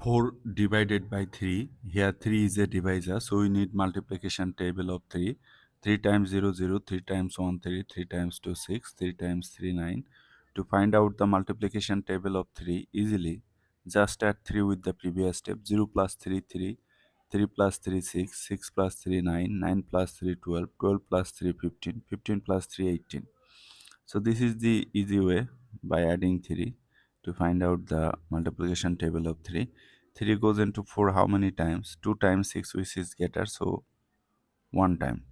4 divided by 3. Here 3 is a divisor, so we need multiplication table of 3. 3 times 0 0, 3 times 1 3, 3 times 2 6, 3 times 3 9. To find out the multiplication table of 3 easily, just add 3 with the previous step. 0 plus 3 3, 3 plus 3 6, 6 plus 3 9, 9 plus 3 12, 12 plus 3 15, 15 plus 3 18. So this is the easy way by adding 3 to find out the multiplication table of 3. 3 goes into 4 how many times? 2 times 6 which is getter, so 1 time.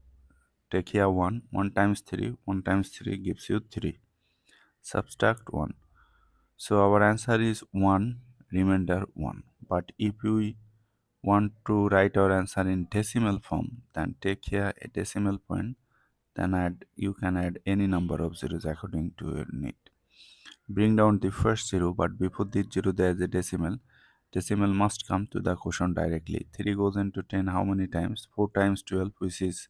Take here 1. 1 times 3. 1 times 3 gives you 3. Subtract 1. So our answer is 1, remainder 1. But if we want to write our answer in decimal form, then take here a decimal point, then you can add any number of zeros according to your need. Bring down the first zero, but before this zero there is a decimal. Decimal must come to the quotient directly. 3 goes into 10 how many times? 4 times 12, which is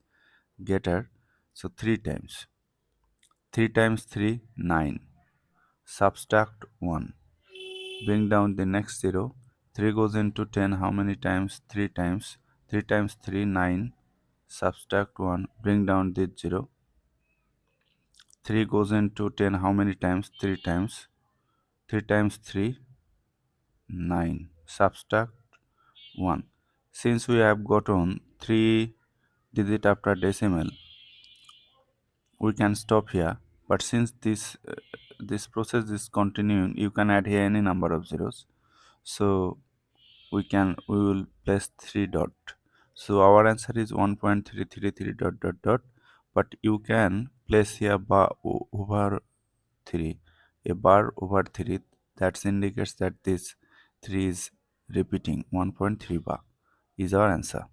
getter, so 3 times. 3 times 3 9. Subtract 1. Bring down the next zero. 3 goes into 10 how many times? 3 times. 3 times 3 9. Subtract 1. Bring down this 0. 3 goes into 10 how many times? 3 times. 3 times 3 9. Subtract 1. Since we have gotten 3 digit after decimal, we can stop here. But since this process is continuing, you can add here any number of zeros. So we will place 3 dot. So our answer is 1.333 dot dot dot. But you can place here bar over 3, a bar over 3, that indicates that this 3 is repeating. 1.3 bar is our answer.